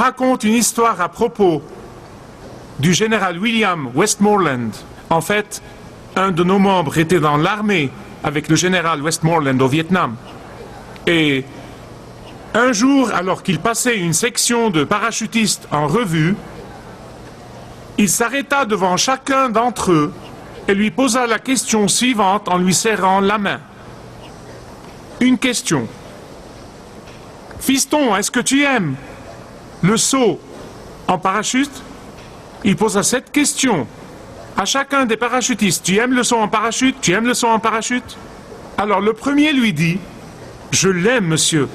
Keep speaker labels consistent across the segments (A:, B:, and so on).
A: raconte une histoire à propos du général William Westmoreland. En fait, un de nos membres était dans l'armée avec le général Westmoreland au Vietnam. Et un jour, alors qu'il passait une section de parachutistes en revue, il s'arrêta devant chacun d'entre eux et lui posa la question suivante en lui serrant la main. Une question. Fiston, est-ce que tu aimes le saut en parachute? Il posa cette question à chacun des parachutistes. Tu aimes le saut en parachute? Tu aimes le saut en parachute? Alors le premier lui dit, je l'aime, monsieur.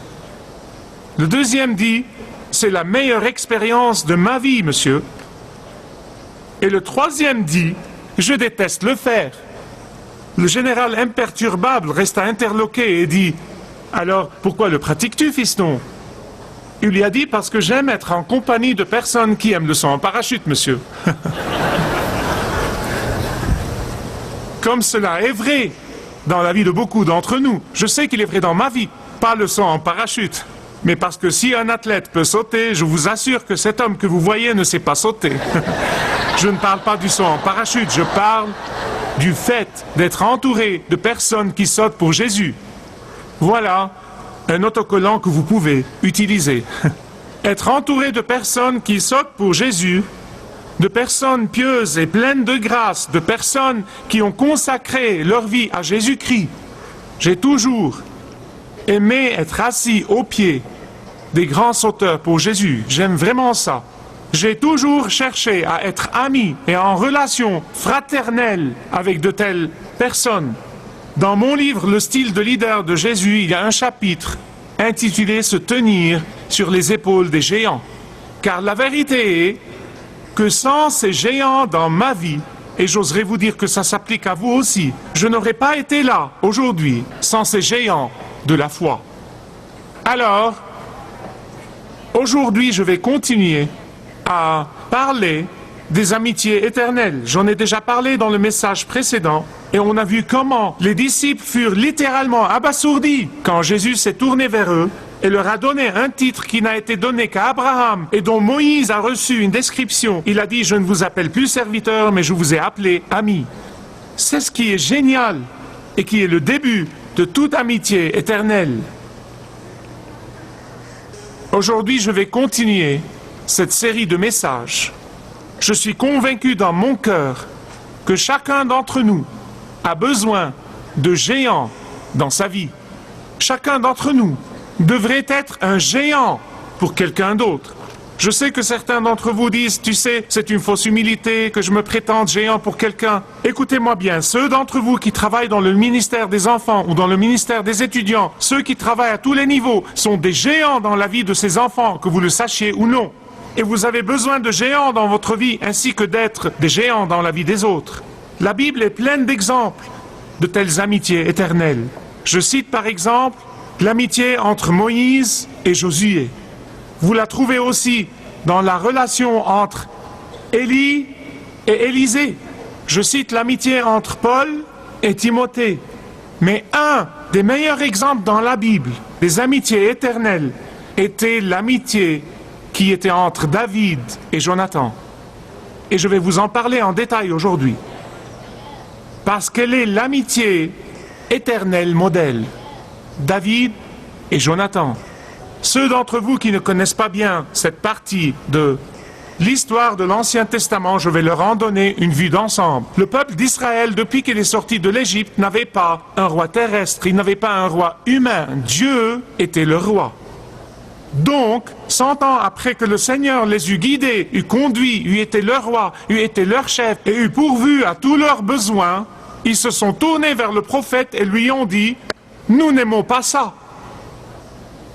A: Le deuxième dit, c'est la meilleure expérience de ma vie, monsieur. Et le troisième dit, je déteste le faire. Le général imperturbable resta interloqué et dit, alors pourquoi le pratiques-tu, fiston? Il lui a dit, parce que j'aime être en compagnie de personnes qui aiment le saut en parachute, monsieur. Comme cela est vrai dans la vie de beaucoup d'entre nous. Je sais qu'il est vrai dans ma vie, pas le saut en parachute. Mais parce que si un athlète peut sauter, je vous assure que cet homme que vous voyez ne sait pas sauter. Je ne parle pas du saut en parachute, je parle du fait d'être entouré de personnes qui sautent pour Jésus. Voilà un autocollant que vous pouvez utiliser. Être entouré de personnes qui sautent pour Jésus, de personnes pieuses et pleines de grâce, de personnes qui ont consacré leur vie à Jésus-Christ. J'ai toujours aimé être assis aux pieds des grands sauteurs pour Jésus. J'aime vraiment ça. J'ai toujours cherché à être ami et en relation fraternelle avec de telles personnes. Dans mon livre « Le style de leader de Jésus », il y a un chapitre intitulé « Se tenir sur les épaules des géants ». Car la vérité est que sans ces géants dans ma vie, et j'oserais vous dire que ça s'applique à vous aussi, je n'aurais pas été là aujourd'hui sans ces géants de la foi. Alors, aujourd'hui, je vais continuer à parler des amitiés éternelles. J'en ai déjà parlé dans le message précédent et on a vu comment les disciples furent littéralement abasourdis quand Jésus s'est tourné vers eux et leur a donné un titre qui n'a été donné qu'à Abraham et dont Moïse a reçu une description. Il a dit « Je ne vous appelle plus serviteur, mais je vous ai appelé ami ». C'est ce qui est génial et qui est le début de toute amitié éternelle. Aujourd'hui, je vais continuer cette série de messages. Je suis convaincu dans mon cœur que chacun d'entre nous a besoin de géants dans sa vie. Chacun d'entre nous devrait être un géant pour quelqu'un d'autre. Je sais que certains d'entre vous disent, tu sais, c'est une fausse humilité que je me prétende géant pour quelqu'un. Écoutez-moi bien, ceux d'entre vous qui travaillent dans le ministère des enfants ou dans le ministère des étudiants, ceux qui travaillent à tous les niveaux, sont des géants dans la vie de ces enfants, que vous le sachiez ou non. Et vous avez besoin de géants dans votre vie, ainsi que d'être des géants dans la vie des autres. La Bible est pleine d'exemples de telles amitiés éternelles. Je cite par exemple l'amitié entre Moïse et Josué. Vous la trouvez aussi dans la relation entre Élie et Élisée. Je cite l'amitié entre Paul et Timothée. Mais un des meilleurs exemples dans la Bible des amitiés éternelles était l'amitié qui était entre David et Jonathan. Et je vais vous en parler en détail aujourd'hui. Parce qu'elle est l'amitié éternelle modèle. David et Jonathan. Ceux d'entre vous qui ne connaissent pas bien cette partie de l'histoire de l'Ancien Testament, je vais leur en donner une vue d'ensemble. Le peuple d'Israël, depuis qu'il est sorti de l'Égypte, n'avait pas un roi terrestre, il n'avait pas un roi humain. Dieu était le roi. Donc, 100 ans après que le Seigneur les eut guidés, eut conduits, eut été leur roi, eut été leur chef et eut pourvu à tous leurs besoins, ils se sont tournés vers le prophète et lui ont dit « Nous n'aimons pas ça.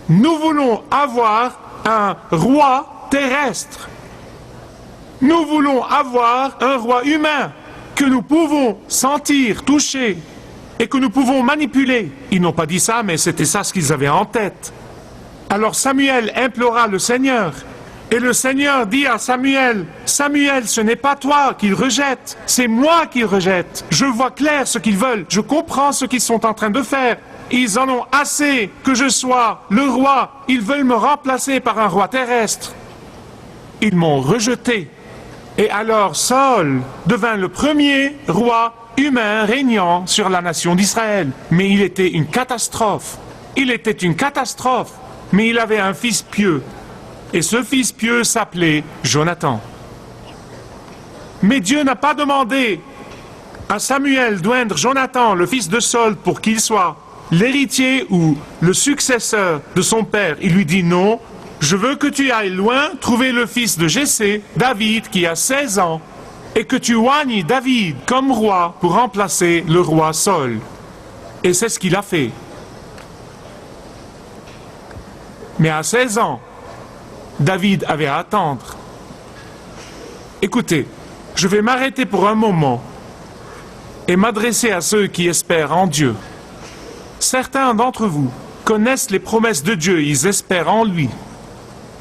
A: Nous voulons avoir un roi terrestre. Nous voulons avoir un roi humain que nous pouvons sentir, toucher et que nous pouvons manipuler. » Ils n'ont pas dit ça, mais c'était ça ce qu'ils avaient en tête. Alors Samuel implora le Seigneur. Et le Seigneur dit à Samuel, « Samuel, ce n'est pas toi qu'ils rejettent, c'est moi qu'ils rejettent. Je vois clair ce qu'ils veulent, je comprends ce qu'ils sont en train de faire. Ils en ont assez que je sois le roi. Ils veulent me remplacer par un roi terrestre. Ils m'ont rejeté. Et alors Saül devint le premier roi humain régnant sur la nation d'Israël. Mais il était une catastrophe. Il était une catastrophe. Mais il avait un fils pieux. Et ce fils pieux s'appelait Jonathan. Mais Dieu n'a pas demandé à Samuel d'oindre Jonathan, le fils de Saül, pour qu'il soit l'héritier ou le successeur de son père. Il lui dit non, je veux que tu ailles loin, trouver le fils de Jessé, David, qui a 16 ans, et que tu oignes David comme roi pour remplacer le roi Saül. Et c'est ce qu'il a fait. Mais à 16 ans, David avait à attendre. Écoutez, je vais m'arrêter pour un moment et m'adresser à ceux qui espèrent en Dieu. Certains d'entre vous connaissent les promesses de Dieu, ils espèrent en lui.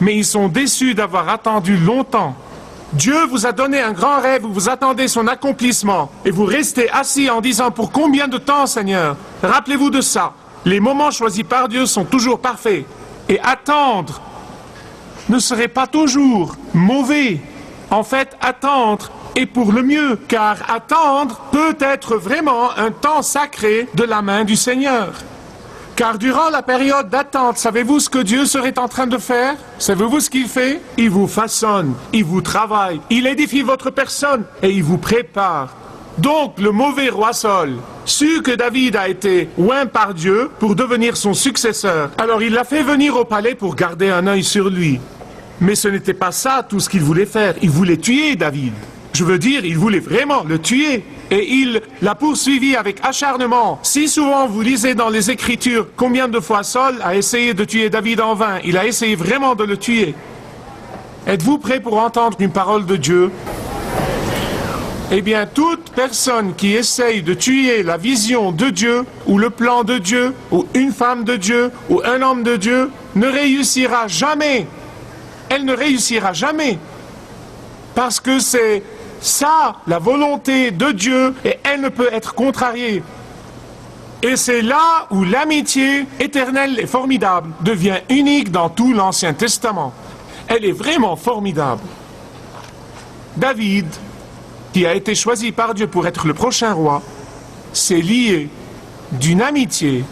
A: Mais ils sont déçus d'avoir attendu longtemps. Dieu vous a donné un grand rêve où vous attendez son accomplissement. Et vous restez assis en disant « Pour combien de temps, Seigneur ?» Rappelez-vous de ça. Les moments choisis par Dieu sont toujours parfaits. Et attendre ne serait pas toujours mauvais. En fait, attendre est pour le mieux, car attendre peut être vraiment un temps sacré de la main du Seigneur. Car durant la période d'attente, savez-vous ce que Dieu serait en train de faire? Savez-vous ce qu'il fait? Il vous façonne, il vous travaille, il édifie votre personne et il vous prépare. Donc le mauvais roi Saül sut que David a été oint par Dieu pour devenir son successeur. Alors il l'a fait venir au palais pour garder un œil sur lui. Mais ce n'était pas ça tout ce qu'il voulait faire. Il voulait tuer David. Je veux dire, il voulait vraiment le tuer. Et il l'a poursuivi avec acharnement. Si souvent vous lisez dans les Écritures combien de fois Saül a essayé de tuer David en vain, il a essayé vraiment de le tuer. Êtes-vous prêts pour entendre une parole de Dieu? Eh bien, toute personne qui essaye de tuer la vision de Dieu, ou le plan de Dieu, ou une femme de Dieu, ou un homme de Dieu, ne réussira jamais. Elle ne réussira jamais. Parce que c'est ça, la volonté de Dieu, et elle ne peut être contrariée. Et c'est là où l'amitié éternelle et formidable devient unique dans tout l'Ancien Testament. Elle est vraiment formidable. David, qui a été choisi par Dieu pour être le prochain roi, s'est lié d'une amitié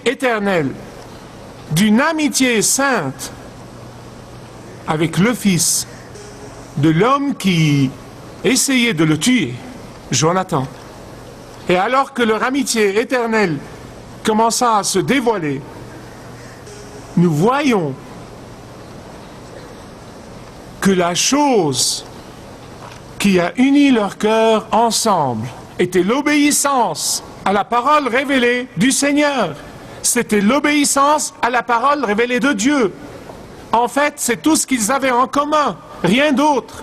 A: éternelle, d'une amitié sainte, avec le fils de l'homme qui essayait de le tuer, Jonathan. Et alors que leur amitié éternelle commença à se dévoiler, nous voyons que la chose qui a uni leur cœur ensemble était l'obéissance à la parole révélée du Seigneur. C'était l'obéissance à la parole révélée de Dieu. En fait, c'est tout ce qu'ils avaient en commun, rien d'autre.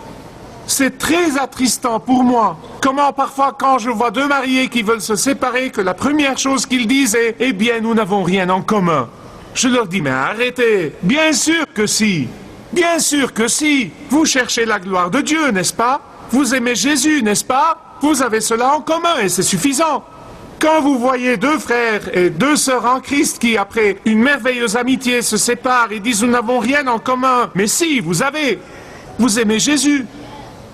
A: C'est très attristant pour moi. Comment parfois, quand je vois deux mariés qui veulent se séparer, que la première chose qu'ils disent est « Eh bien, nous n'avons rien en commun ». Je leur dis « Mais arrêtez, bien sûr que si, bien sûr que si. Vous cherchez la gloire de Dieu, n'est-ce pas? Vous aimez Jésus, n'est-ce pas? Vous avez cela en commun et c'est suffisant. » Quand vous voyez deux frères et deux sœurs en Christ qui, après une merveilleuse amitié, se séparent et disent « Nous n'avons rien en commun », mais si, vous avez. Vous aimez Jésus.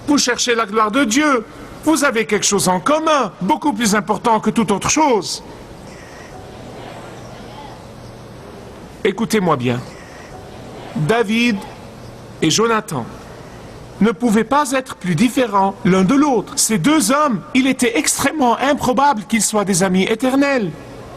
A: Vous cherchez la gloire de Dieu. Vous avez quelque chose en commun, beaucoup plus important que toute autre chose. Écoutez-moi bien. David et Jonathan ne pouvaient pas être plus différents l'un de l'autre. Ces deux hommes, il était extrêmement improbable qu'ils soient des amis éternels.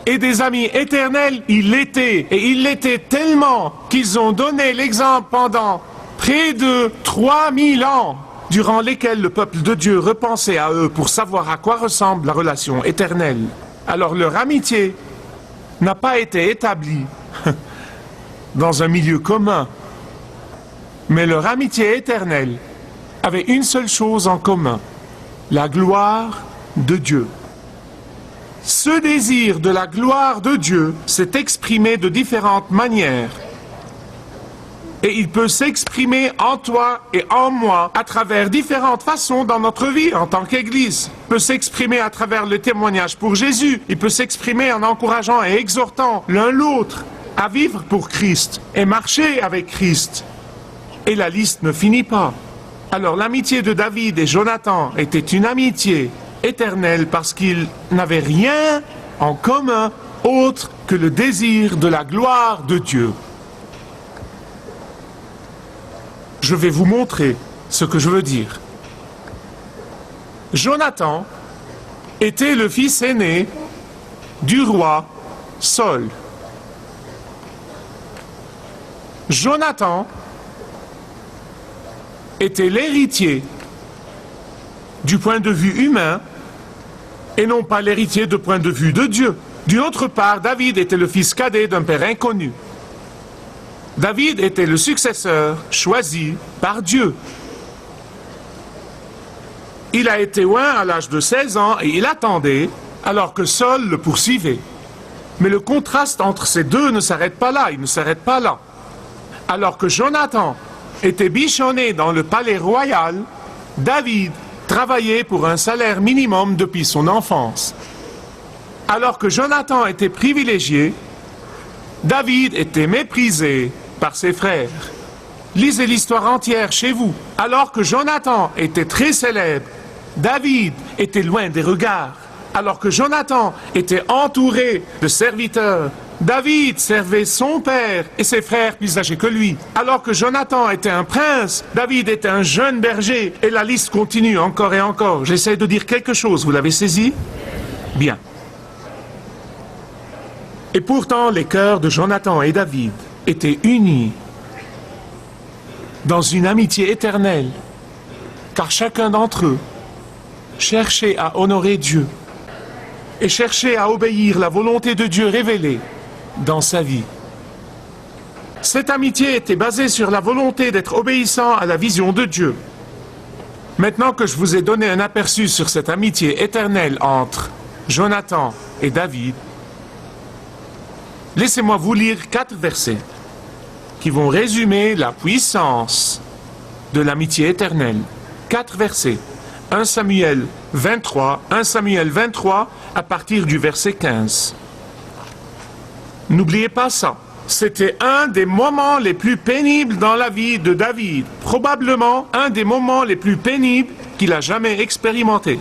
A: Et des amis éternels, ils l'étaient. Et ils l'étaient tellement qu'ils ont donné l'exemple pendant près de 3000 ans, durant lesquels le peuple de Dieu repensait à eux pour savoir à quoi ressemble la relation éternelle. Alors leur amitié n'a pas été établie dans un milieu commun, mais leur amitié éternelle avait une seule chose en commun, la gloire de Dieu. Ce désir de la gloire de Dieu s'est exprimé de différentes manières. Et il peut s'exprimer en toi et en moi à travers différentes façons dans notre vie en tant qu'Église. Il peut s'exprimer à travers le témoignage pour Jésus. Il peut s'exprimer en encourageant et exhortant l'un l'autre à vivre pour Christ et marcher avec Christ. Et la liste ne finit pas. Alors l'amitié de David et Jonathan était une amitié éternelle parce qu'ils n'avaient rien en commun autre que le désir de la gloire de Dieu. Je vais vous montrer ce que je veux dire. Jonathan était le fils aîné du roi Saül. Jonathan était l'héritier du point de vue humain et non pas l'héritier du point de vue de Dieu. D'une autre part, David était le fils cadet d'un père inconnu. David était le successeur choisi par Dieu. Il a été oint à l'âge de 16 ans et il attendait alors que Saül le poursuivait. Mais le contraste entre ces deux ne s'arrête pas là, il ne s'arrête pas là. Alors que Jonathan était bichonné dans le palais royal, David travaillait pour un salaire minimum depuis son enfance. Alors que Jonathan était privilégié, David était méprisé par ses frères. Lisez l'histoire entière chez vous. Alors que Jonathan était très célèbre, David était loin des regards. Alors que Jonathan était entouré de serviteurs, David servait son père et ses frères plus âgés que lui. Alors que Jonathan était un prince, David était un jeune berger. Et la liste continue encore et encore. J'essaie de dire quelque chose, vous l'avez saisi? Bien. Et pourtant, les cœurs de Jonathan et David étaient unis dans une amitié éternelle, car chacun d'entre eux cherchait à honorer Dieu et cherchait à obéir la volonté de Dieu révélée dans sa vie. Cette amitié était basée sur la volonté d'être obéissant à la vision de Dieu. Maintenant que je vous ai donné un aperçu sur cette amitié éternelle entre Jonathan et David, laissez-moi vous lire 4 versets qui vont résumer la puissance de l'amitié éternelle. 4 versets. 1 Samuel 23 à partir du verset 15. N'oubliez pas ça. C'était un des moments les plus pénibles dans la vie de David. Probablement un des moments les plus pénibles qu'il a jamais expérimenté.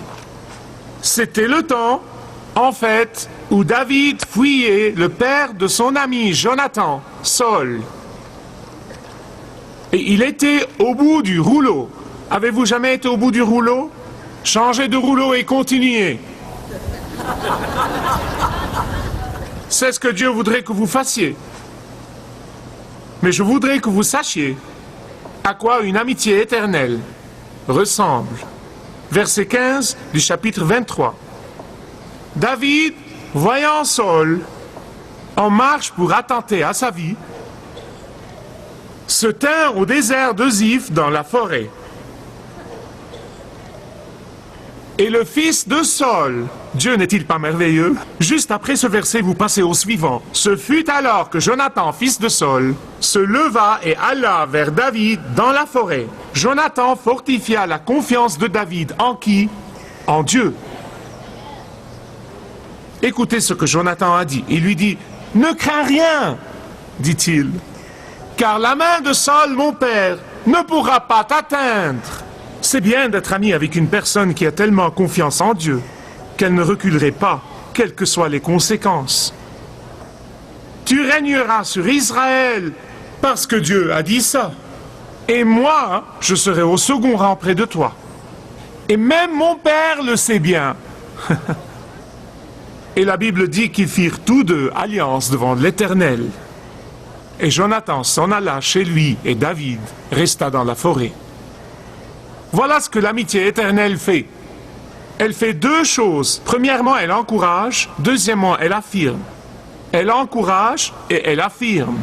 A: C'était le temps, en fait, où David fuyait le père de son ami Jonathan, Saül. Et il était au bout du rouleau. Avez-vous jamais été au bout du rouleau? Changez de rouleau et continuez. C'est ce que Dieu voudrait que vous fassiez. Mais je voudrais que vous sachiez à quoi une amitié éternelle ressemble. Verset 15 du chapitre 23. David, voyant Saül en marche pour attenter à sa vie, se tint au désert de Ziph dans la forêt. Et le fils de Saül, Dieu n'est-il pas merveilleux? Juste après ce verset, vous passez au suivant. Ce fut alors que Jonathan, fils de Saül, se leva et alla vers David dans la forêt. Jonathan fortifia la confiance de David en qui? En Dieu. Écoutez ce que Jonathan a dit. Il lui dit, « Ne crains rien, dit-il, car la main de Saül, mon père, ne pourra pas t'atteindre. » C'est bien d'être ami avec une personne qui a tellement confiance en Dieu qu'elle ne reculerait pas, quelles que soient les conséquences. Tu régneras sur Israël parce que Dieu a dit ça. Et moi, je serai au second rang près de toi. Et même mon père le sait bien. Et la Bible dit qu'ils firent tous deux alliance devant l'Éternel. Et Jonathan s'en alla chez lui et David resta dans la forêt. Voilà ce que l'amitié éternelle fait. Elle fait 2 choses. Premièrement, elle encourage. Deuxièmement, elle affirme. Elle encourage et elle affirme.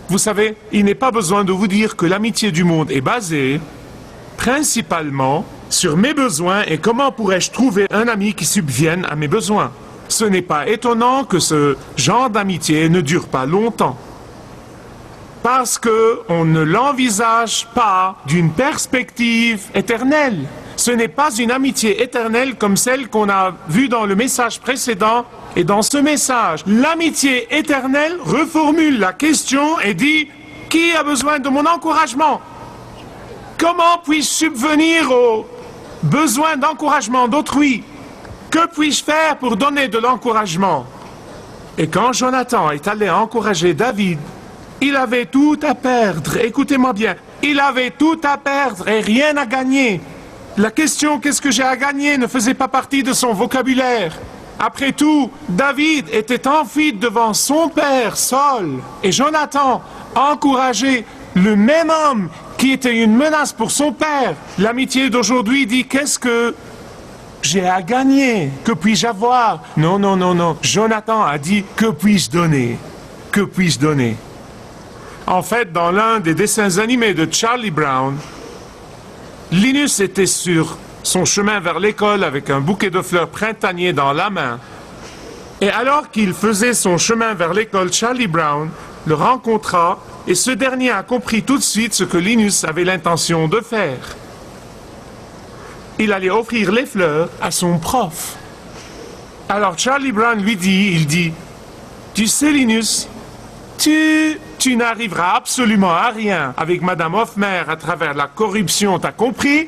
A: Vous savez, il n'est pas besoin de vous dire que l'amitié du monde est basée principalement sur mes besoins et comment pourrais-je trouver un ami qui subvienne à mes besoins. Ce n'est pas étonnant que ce genre d'amitié ne dure pas longtemps. Parce qu'on ne l'envisage pas d'une perspective éternelle. Ce n'est pas une amitié éternelle comme celle qu'on a vue dans le message précédent. Et dans ce message, l'amitié éternelle reformule la question et dit Qui a besoin de mon encouragement? Comment puis-je subvenir aux besoins d'encouragement d'autrui? Que puis-je faire pour donner de l'encouragement? Et quand Jonathan est allé encourager David, il avait tout à perdre. Écoutez-moi bien, il avait tout à perdre et rien à gagner. La question « qu'est-ce que j'ai à gagner » ne faisait pas partie de son vocabulaire. Après tout, David était en fuite devant son père, Saul, et Jonathan encourageait le même homme qui était une menace pour son père. L'amitié d'aujourd'hui dit « qu'est-ce que j'ai à gagner? Que puis-je avoir ?» Non, non, non, non. Jonathan a dit « que puis-je donner? Que puis-je donner ?» En fait, dans l'un des dessins animés de Charlie Brown, Linus était sur son chemin vers l'école avec un bouquet de fleurs printanier dans la main. Et alors qu'il faisait son chemin vers l'école, Charlie Brown le rencontra et ce dernier a compris tout de suite ce que Linus avait l'intention de faire. Il allait offrir les fleurs à son prof. Alors Charlie Brown lui dit, « Tu sais Linus, tu n'arriveras absolument à rien avec Madame Hofmer à travers la corruption, t'as compris ?»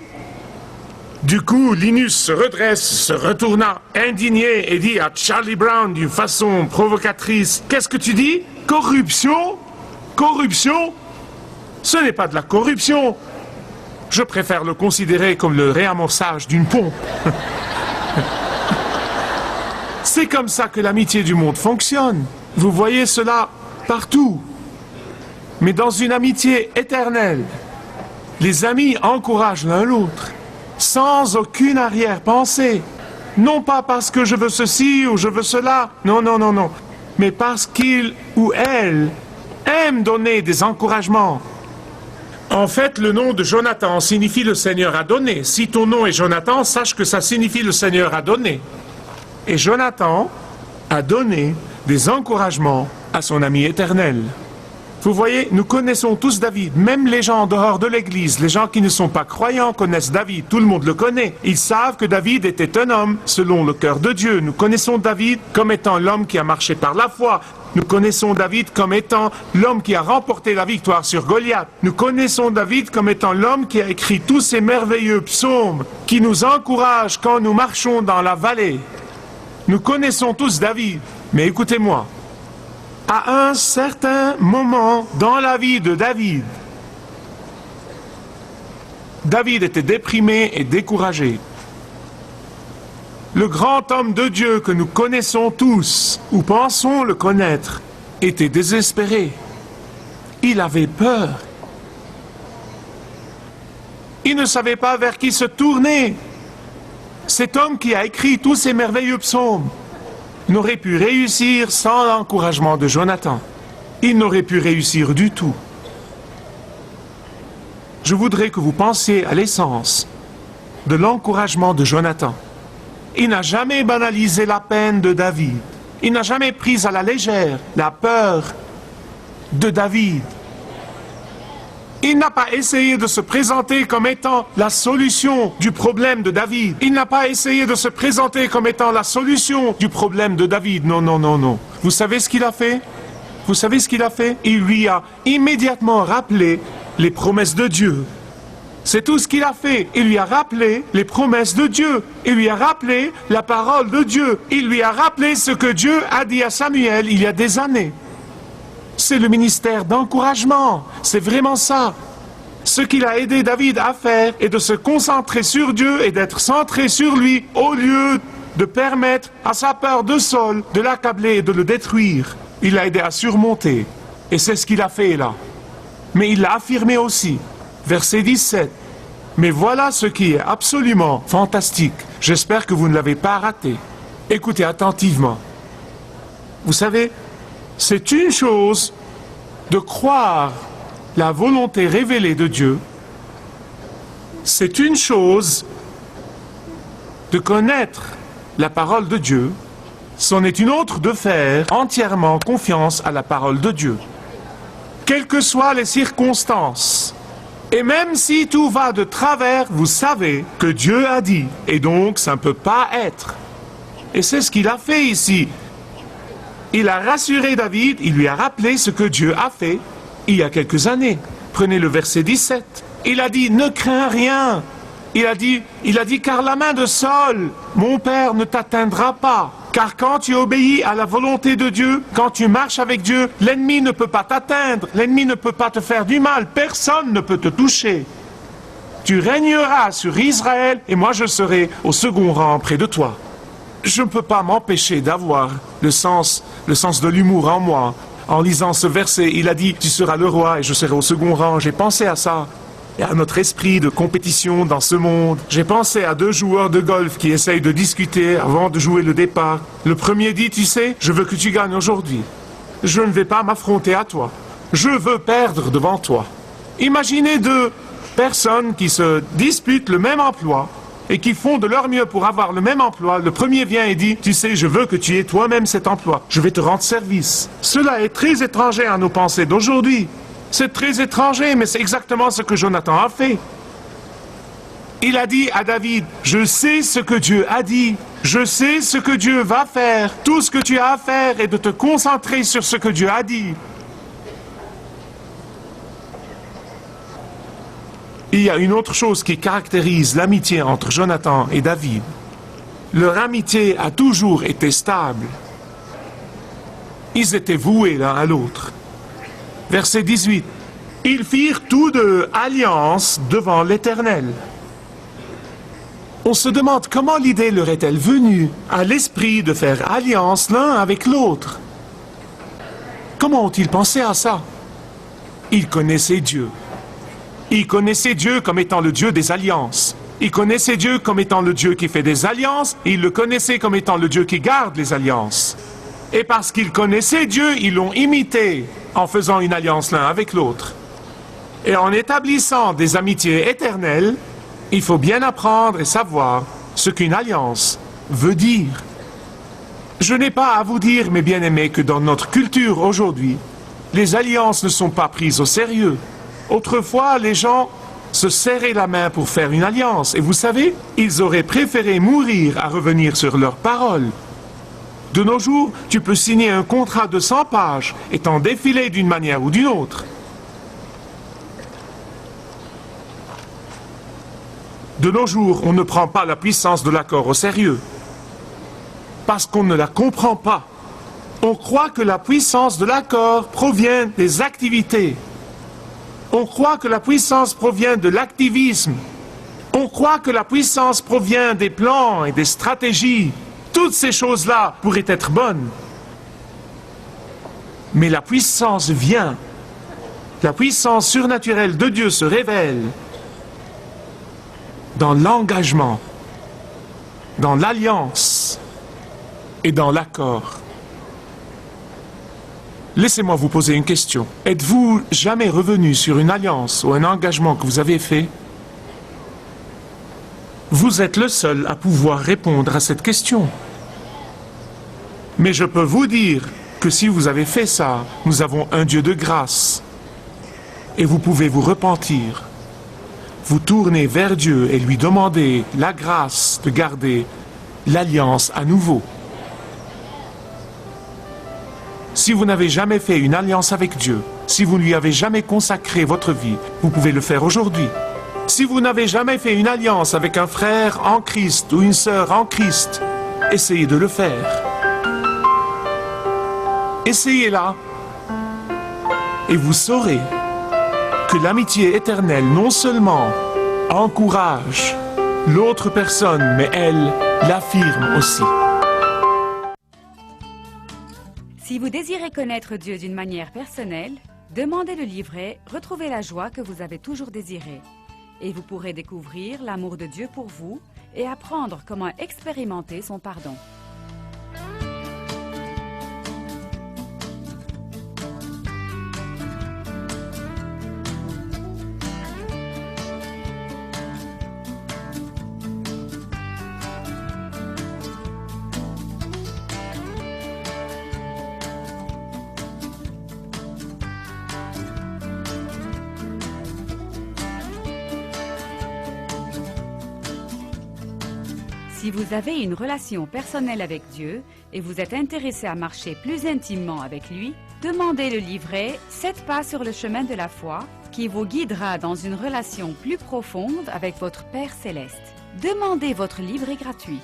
A: Du coup, Linus se redresse, se retourna, indigné, et dit à Charlie Brown d'une façon provocatrice, « Qu'est-ce que tu dis? Corruption? Corruption? Ce n'est pas de la corruption. Je préfère le considérer comme le réamorçage d'une pompe. » C'est comme ça que l'amitié du monde fonctionne. Vous voyez cela partout. Mais dans une amitié éternelle, les amis encouragent l'un l'autre, sans aucune arrière-pensée. Non pas parce que je veux ceci ou je veux cela, non, non, non, non, mais parce qu'il ou elle aime donner des encouragements. En fait, le nom de Jonathan signifie le Seigneur a donné. Si ton nom est Jonathan, sache que ça signifie le Seigneur a donné. Et Jonathan a donné des encouragements à son ami éternel. Vous voyez, nous connaissons tous David, même les gens en dehors de l'église, les gens qui ne sont pas croyants connaissent David, tout le monde le connaît. Ils savent que David était un homme selon le cœur de Dieu. Nous connaissons David comme étant l'homme qui a marché par la foi. Nous connaissons David comme étant l'homme qui a remporté la victoire sur Goliath. Nous connaissons David comme étant l'homme qui a écrit tous ces merveilleux psaumes qui nous encouragent quand nous marchons dans la vallée. Nous connaissons tous David, mais écoutez-moi. À un certain moment dans la vie de David, David était déprimé et découragé. Le grand homme de Dieu que nous connaissons tous, ou pensons le connaître, était désespéré. Il avait peur. Il ne savait pas vers qui se tourner. Cet homme qui a écrit tous ces merveilleux psaumes n'aurait pu réussir sans l'encouragement de Jonathan. Il n'aurait pu réussir du tout. Je voudrais que vous pensiez à l'essence de l'encouragement de Jonathan. Il n'a jamais banalisé la peine de David. Il n'a jamais pris à la légère la peur de David. Il n'a pas essayé de se présenter comme étant la solution du problème de David. Il n'a pas essayé de se présenter comme étant la solution du problème de David. Non, non, non, non. Vous savez ce qu'il a fait? Vous savez ce qu'il a fait? Il lui a immédiatement rappelé les promesses de Dieu. C'est tout ce qu'il a fait. Il lui a rappelé les promesses de Dieu. Il lui a rappelé la parole de Dieu. Il lui a rappelé ce que Dieu a dit à Samuel il y a des années. C'est le ministère d'encouragement. C'est vraiment ça. Ce qu'il a aidé David à faire est de se concentrer sur Dieu et d'être centré sur lui au lieu de permettre à sa peur de Saul de l'accabler et de le détruire. Il l'a aidé à surmonter. Et c'est ce qu'il a fait là. Mais il l'a affirmé aussi. Verset 17. Mais voilà ce qui est absolument fantastique. J'espère que vous ne l'avez pas raté. Écoutez attentivement. Vous savez, c'est une chose de croire la volonté révélée de Dieu. C'est une chose de connaître la parole de Dieu. C'en est une autre de faire entièrement confiance à la parole de Dieu. Quelles que soient les circonstances, et même si tout va de travers, vous savez que Dieu a dit, et donc ça ne peut pas être. Et c'est ce qu'il a fait ici. Il a rassuré David, il lui a rappelé ce que Dieu a fait, il y a quelques années. Prenez le verset 17. Il a dit, ne crains rien. Il a dit, car la main de Saul, mon père, ne t'atteindra pas. Car quand tu obéis à la volonté de Dieu, quand tu marches avec Dieu, l'ennemi ne peut pas t'atteindre, l'ennemi ne peut pas te faire du mal, personne ne peut te toucher. Tu régneras sur Israël et moi je serai au second rang près de toi. Je ne peux pas m'empêcher d'avoir le sens de l'humour en moi. En lisant ce verset, il a dit, tu seras le roi et je serai au second rang. J'ai pensé à ça. Et à notre esprit de compétition dans ce monde. J'ai pensé à 2 joueurs de golf qui essayent de discuter avant de jouer le départ. Le premier dit, tu sais, je veux que tu gagnes aujourd'hui. Je ne vais pas m'affronter à toi. Je veux perdre devant toi. Imaginez 2 personnes qui se disputent le même emploi et qui font de leur mieux pour avoir le même emploi. Le premier vient et dit, tu sais, je veux que tu aies toi-même cet emploi. Je vais te rendre service. Cela est très étranger à nos pensées d'aujourd'hui. C'est très étranger, mais c'est exactement ce que Jonathan a fait. Il a dit à David, je sais ce que Dieu a dit, je sais ce que Dieu va faire. Tout ce que tu as à faire est de te concentrer sur ce que Dieu a dit. Il y a une autre chose qui caractérise l'amitié entre Jonathan et David. Leur amitié a toujours été stable. Ils étaient voués l'un à l'autre. Verset 18. Ils firent tous 2 alliance devant l'Éternel. On se demande comment l'idée leur est-elle venue à l'esprit de faire alliance l'un avec l'autre. Comment ont-ils pensé à ça? Ils connaissaient Dieu. Ils connaissaient Dieu comme étant le Dieu des alliances. Ils connaissaient Dieu comme étant le Dieu qui fait des alliances, et ils le connaissaient comme étant le Dieu qui garde les alliances. Et parce qu'ils connaissaient Dieu, ils l'ont imité en faisant une alliance l'un avec l'autre. Et en établissant des amitiés éternelles, il faut bien apprendre et savoir ce qu'une alliance veut dire. Je n'ai pas à vous dire, mes bien-aimés, que dans notre culture aujourd'hui, les alliances ne sont pas prises au sérieux. Autrefois, les gens se serraient la main pour faire une alliance. Et vous savez, ils auraient préféré mourir à revenir sur leurs paroles. De nos jours, tu peux signer un contrat de 100 pages et t'en défiler d'une manière ou d'une autre. De nos jours, on ne prend pas la puissance de l'accord au sérieux. Parce qu'on ne la comprend pas. On croit que la puissance de l'accord provient des activités. On croit que la puissance provient de l'activisme. On croit que la puissance provient des plans et des stratégies. Toutes ces choses-là pourraient être bonnes. Mais la puissance vient. La puissance surnaturelle de Dieu se révèle dans l'engagement, dans l'alliance et dans l'accord. Laissez-moi vous poser une question. Êtes-vous jamais revenu sur une alliance ou un engagement que vous avez fait? Vous êtes le seul à pouvoir répondre à cette question. Mais je peux vous dire que si vous avez fait ça, nous avons un Dieu de grâce. Et vous pouvez vous repentir. Vous tourner vers Dieu et lui demander la grâce de garder l'alliance à nouveau. Si vous n'avez jamais fait une alliance avec Dieu, si vous ne lui avez jamais consacré votre vie, vous pouvez le faire aujourd'hui. Si vous n'avez jamais fait une alliance avec un frère en Christ ou une sœur en Christ, essayez de le faire. Essayez-la et vous saurez que l'amitié éternelle non seulement encourage l'autre personne, mais elle l'affirme aussi.
B: Si vous désirez connaître Dieu d'une manière personnelle, demandez le livret « Retrouvez la joie que vous avez toujours désirée » et vous pourrez découvrir l'amour de Dieu pour vous et apprendre comment expérimenter son pardon. Si vous avez une relation personnelle avec Dieu et vous êtes intéressé à marcher plus intimement avec lui, demandez le livret « 7 pas sur le chemin de la foi » qui vous guidera dans une relation plus profonde avec votre Père Céleste. Demandez votre livret gratuit.